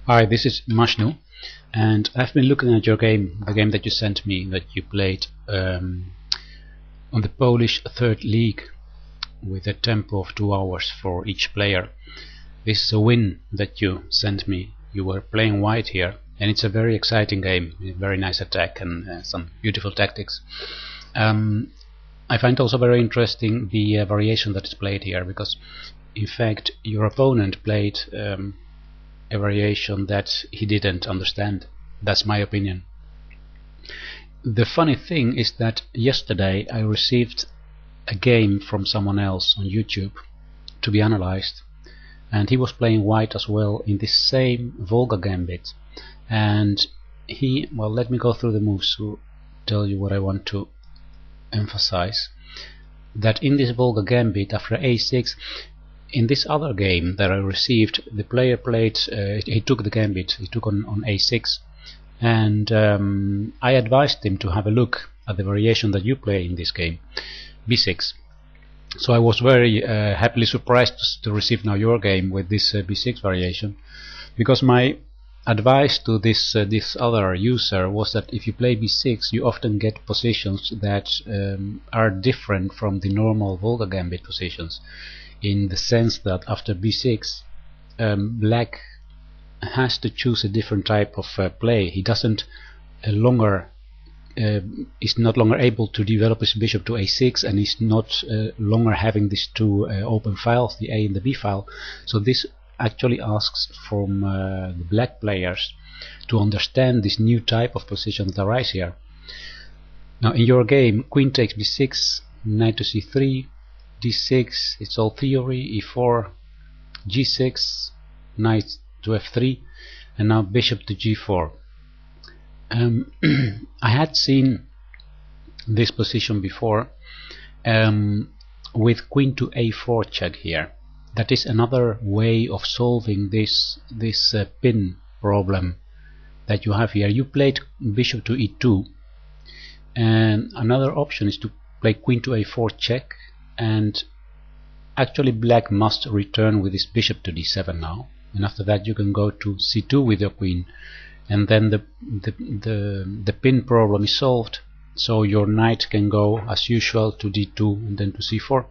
Hi, this is Mashnu, and I've been looking at your game, the game that you sent me, that you played on the Polish third league with a tempo of 2 hours for each player. This is a win that you sent me. You were playing white here, and it's a very exciting game, a very nice attack and some beautiful tactics. I find also very interesting the variation that is played here, because in fact your opponent played a variation that he didn't understand. That's my opinion. The funny thing is that yesterday I received a game from someone else on YouTube to be analyzed, and he was playing white as well in this same Volga gambit, and well, let me go through the moves to tell you what I want to emphasize. That in this Volga gambit, after a6, in this other game that I received, the player played, he took the gambit, he took on a6, and I advised him to have a look at the variation that you play in this game, b6. So I was very happily surprised to receive now your game with this b6 variation, because my advice to this other user was that if you play b6, you often get positions that are different from the normal Volga gambit positions, in the sense that after b6 black has to choose a different type of play. He doesn't longer is not longer able to develop his bishop to a6, and is not longer having these two open files, the A and the B file. So this actually asks from the black players to understand this new type of position that arise here. Now in your game, queen takes b6, knight to c3, d6, it's all theory, e4, g6, knight to f3, and now bishop to g4. I had seen this position before with queen to a4 check here. That is another way of solving this pin problem that you have here. You played bishop to e2, and another option is to play queen to a4 check, and actually black must return with his bishop to d7 now, and after that you can go to c2 with your queen, and then the pin problem is solved, so your knight can go as usual to d2 and then to c4.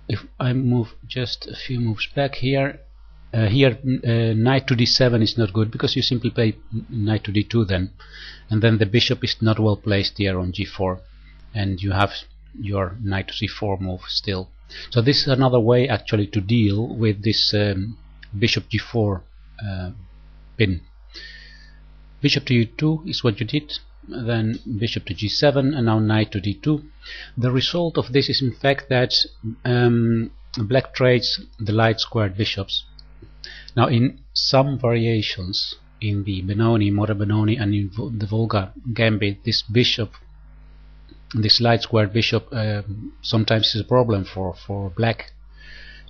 If I move just a few moves back here, knight to d7 is not good, because you simply play knight to d2 then, and then the bishop is not well placed here on g4, and you have your knight to c4 move still. So this is another way actually to deal with this bishop g4 pin. Bishop to u2 is what you did, then bishop to g7, and now knight to d2. The result of this is in fact that black trades the light squared bishops. Now in some variations in the Benoni, modern Benoni, and in the Volga gambit, this bishop, this light squared bishop, sometimes is a problem for black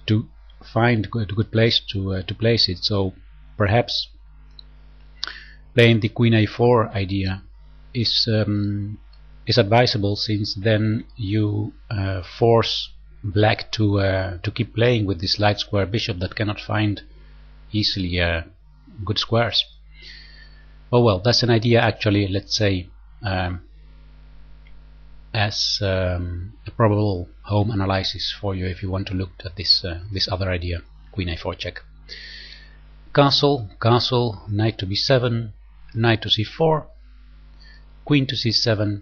to find a good place to place it. So perhaps playing the queen a4 idea is advisable, since then you force black to keep playing with this light square bishop that cannot find easily good squares. Well, that's an idea actually, let's say, as a probable home analysis for you if you want to look at this other idea, queen a4 check. Castle, knight to b7, knight to c4, queen to c7,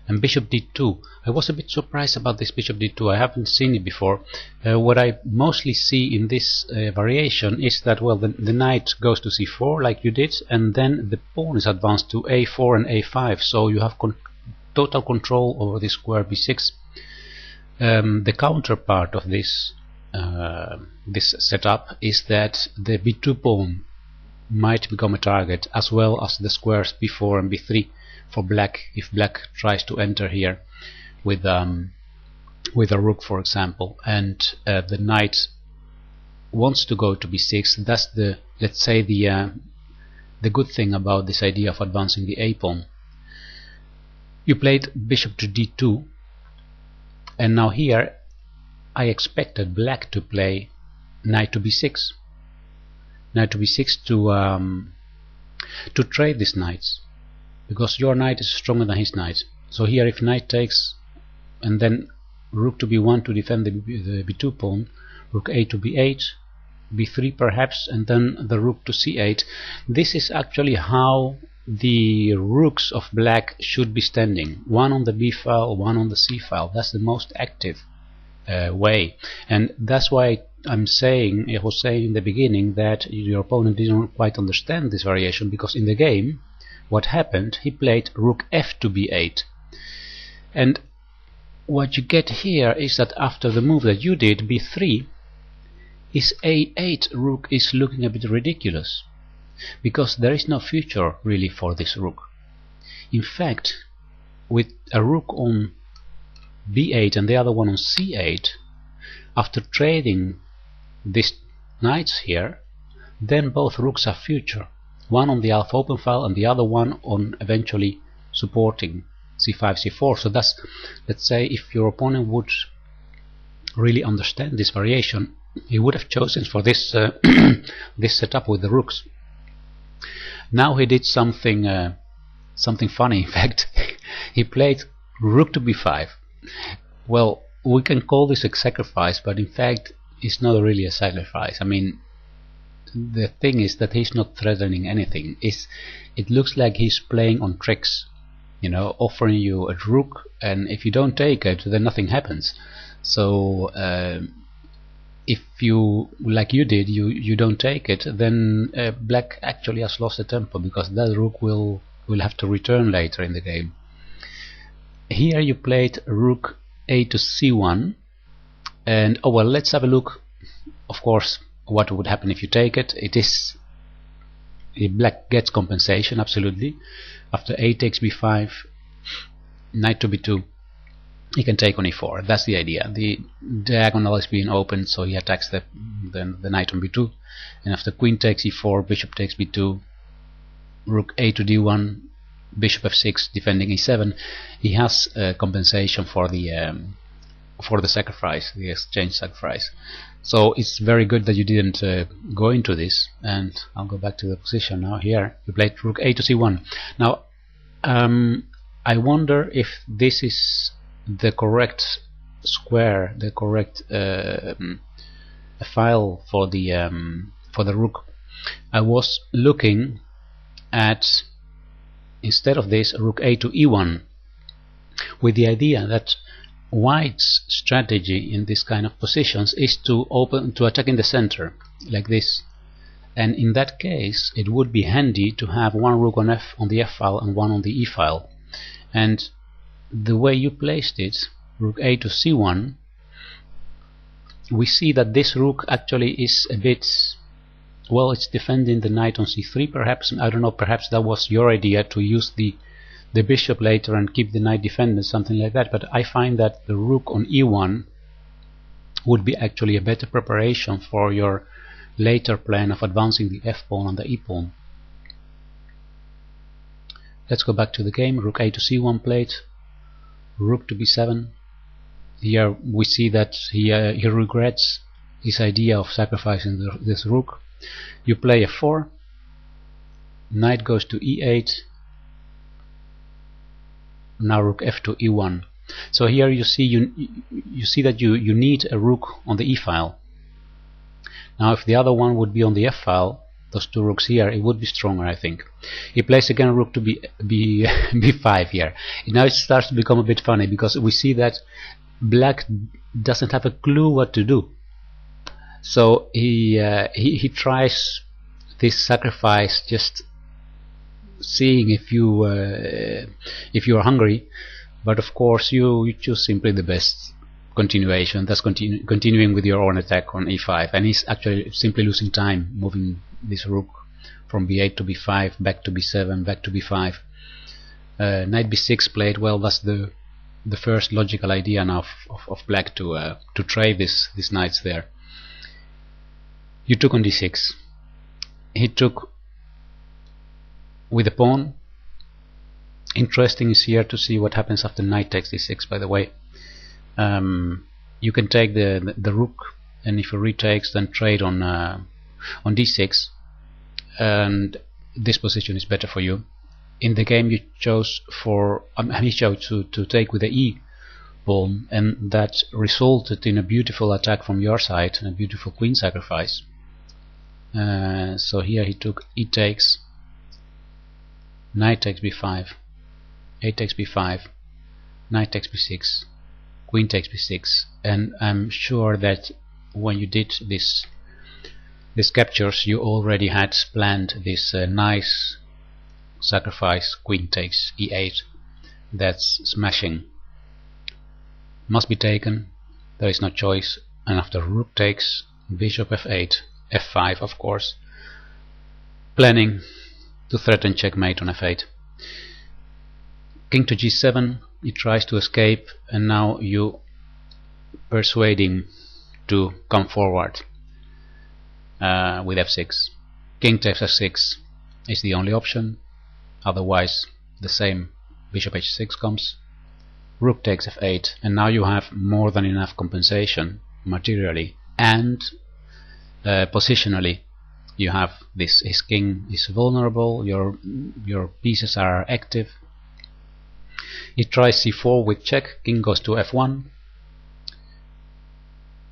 and bishop d2. I was a bit surprised about this bishop d2. I haven't seen it before. What I mostly see in this variation is that, well, the knight goes to c4 like you did, and then the pawn is advanced to a4 and a5, so you have total control over the square b6. The counterpart of this this setup is that the b2 pawn might become a target, as well as the squares b4 and b3 for black, if black tries to enter here with a rook, for example, and the knight wants to go to b6. That's the, let's say, the good thing about this idea of advancing the a pawn. You played bishop to d2, and now here I expected black to play knight to b6, knight to b6 to trade these knights, because your knight is stronger than his knight. So here if knight takes and then rook to b1 to defend the b2 pawn, rook a to b8, b3 perhaps, and then the rook to c8. This is actually how the rooks of black should be standing, one on the b file, one on the c file. That's the most active way, and that's why I was saying in the beginning that your opponent didn't quite understand this variation, because in the game what happened, he played rook f to b8, and what you get here is that after the move that you did, b3, his a8 rook is looking a bit ridiculous, because there is no future really for this rook. In fact, with a rook on b8 and the other one on c8, after trading these knights here, then both rooks have future, one on the alpha open file and the other one on eventually supporting c5, c4. So that's, let's say, if your opponent would really understand this variation, he would have chosen for this this setup with the rooks. Now he did something funny. In fact, he played rook to b5. Well, we can call this a sacrifice, but in fact it's not really a sacrifice. I mean, the thing is that he's not threatening anything. It looks like he's playing on tricks, you know, offering you a rook, and if you don't take it, then nothing happens. So if you, like you did, you don't take it, then black actually has lost the tempo, because that rook will have to return later in the game. Here you played rook a to c1, and oh well, let's have a look, of course, what would happen if you take it. It is, black gets compensation, absolutely. After a takes b5, knight to b2, he can take on e4. That's the idea. The diagonal is being opened, so he attacks the knight on b2, and after queen takes e4, bishop takes b2, rook a to d1, bishop f6, defending e7. He has compensation for the sacrifice, the exchange sacrifice. So it's very good that you didn't go into this. And I'll go back to the position now. Here you played rook a to c1. Now I wonder if this is the correct square, the correct file for the rook. I was looking at, instead of this, rook a to e1, with the idea that white's strategy in this kind of positions is to attack in the center like this, and in that case it would be handy to have one rook on the f file and one on the e file. And the way you placed it, rook a to c1, we see that this rook actually is a bit, well, it's defending the knight on c3 perhaps. I don't know, perhaps that was your idea, to use the bishop later and keep the knight defended, something like that. But I find that the rook on e1 would be actually a better preparation for your later plan of advancing the f pawn and the e pawn. Let's go back to the game. Rook a to c1 played, rook to b7. Here we see that he regrets his idea of sacrificing this rook. You play f4, knight goes to e8, now rook f to e1. So here you see that you need a rook on the e file. Now if the other one would be on the f file, those two rooks here, it would be stronger, I think. He plays again rook to b5 here. Now it starts to become a bit funny, because we see that black doesn't have a clue what to do. So he tries this sacrifice, just seeing if you are hungry, but of course you choose simply the best continuation. That's continuing with your own attack on e5, and he's actually simply losing time moving this rook from b8 to b5, back to b7, back to b5. Knight b6 played. Well, that's the first logical idea now of black to trade these knights there. You took on d6. He took with the pawn. Interesting is here to see what happens after knight takes d6, by the way. You can take the rook, and if he retakes, then trade on d6. and this position is better for you. In the game you chose he chose to take with the E pawn, and that resulted in a beautiful attack from your side and a beautiful queen sacrifice. So here he took E takes, knight takes b5, a takes b5, knight takes b6, queen takes b6, and I'm sure that when you did these captures you already had planned this nice sacrifice. Queen takes e8, that's smashing, must be taken, there is no choice. And after rook takes, bishop f8, f5 of course, planning to threaten checkmate on f8. King to g7, he tries to escape, and now you persuade him to come forward with f6. King takes f6 is the only option, otherwise the same, bishop h6 comes, rook takes f8, and now you have more than enough compensation materially and positionally. You have this, his king is vulnerable, your pieces are active. He tries c4 with check, king goes to f1,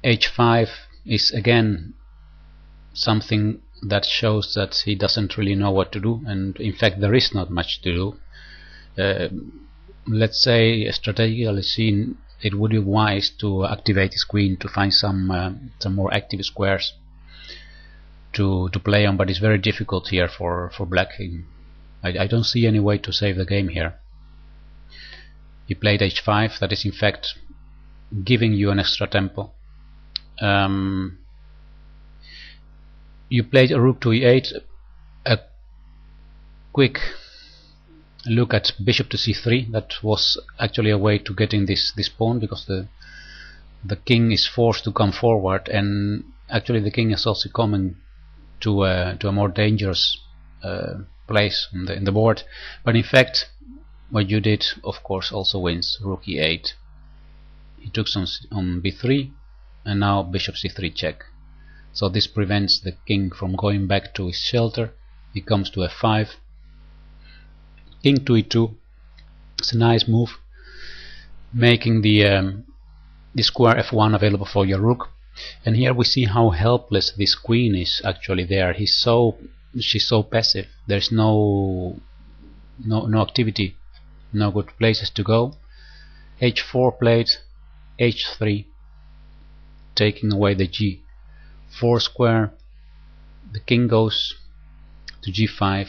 h5 is again something that shows that he doesn't really know what to do, and in fact there is not much to do. Let's say strategically seen, it would be wise to activate his queen to find some more active squares to play on, but it's very difficult here for black. I don't see any way to save the game here. He played h5, that is in fact giving you an extra tempo. You played a rook to e8, a quick look at bishop to c3. That was actually a way to get in this pawn, because the king is forced to come forward, and actually the king is also coming to a more dangerous place in the board. But in fact what you did of course also wins. Rook e8, he took some on b3, and now bishop c3 check. So this prevents the king from going back to his shelter. He comes to f5, king to e2. It's a nice move, making the square f1 available for your rook. And here we see how helpless this queen is actually there. She's so passive. There's no activity, no good places to go. h4 played, h3, taking away the g4 square. The king goes to g5,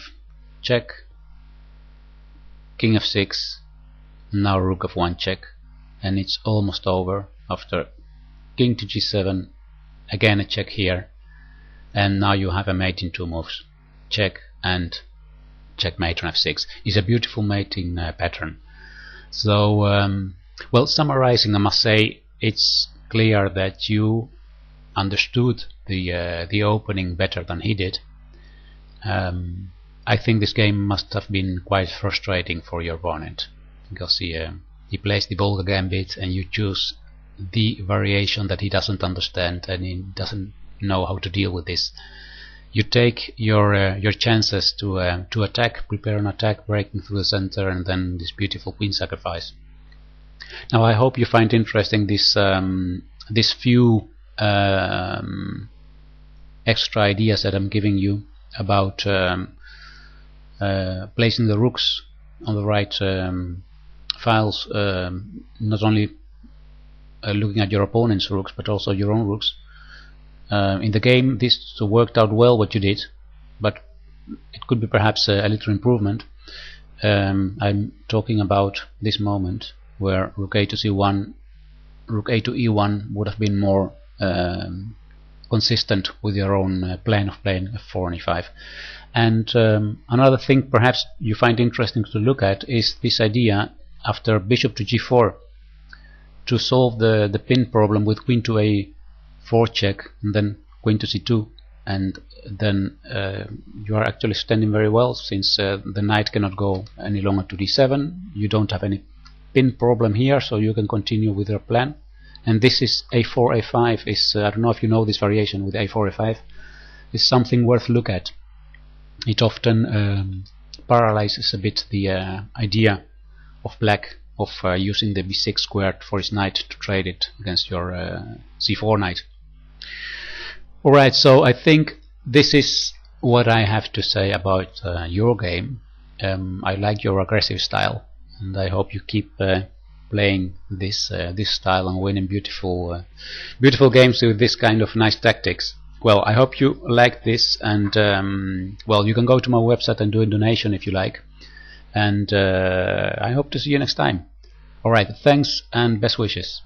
check, king f6, now rook f1 check, and it's almost over. After king to g7, again a check here, and now you have a mate in 2 moves, check and checkmate on f6. It's a beautiful mating pattern. So well, summarizing, I must say it's clear that you understood the opening better than he did. I think this game must have been quite frustrating for your opponent, because he plays the Volga gambit and you choose the variation that he doesn't understand, and he doesn't know how to deal with this. You take your chances to attack, prepare an attack, breaking through the center, and then this beautiful queen sacrifice. Now I hope you find interesting this few extra ideas that I'm giving you about placing the rooks on the right files, not only looking at your opponent's rooks but also your own rooks. In the game this worked out well what you did, but it could be perhaps a little improvement. I'm talking about this moment where rook a to c1, rook a to e1 would have been more consistent with your own plan of playing f4 and e5. And another thing perhaps you find interesting to look at is this idea after bishop to g4 to solve the pin problem with queen to a4 check and then queen to c2, and then you are actually standing very well, since the knight cannot go any longer to d7. You don't have any pin problem here, so you can continue with your plan. And this is a4 a5 is I don't know if you know this variation with a4 a5, is something worth look at. it often paralyzes a bit the idea of black of using the b6 squared for his knight to trade it against your c4 knight. Alright, so I think this is what I have to say about your game. I like your aggressive style, and I hope you keep playing this style and winning beautiful games with this kind of nice tactics. Well, I hope you like this, and well, you can go to my website and do a donation if you like, and I hope to see you next time. Alright, thanks and best wishes.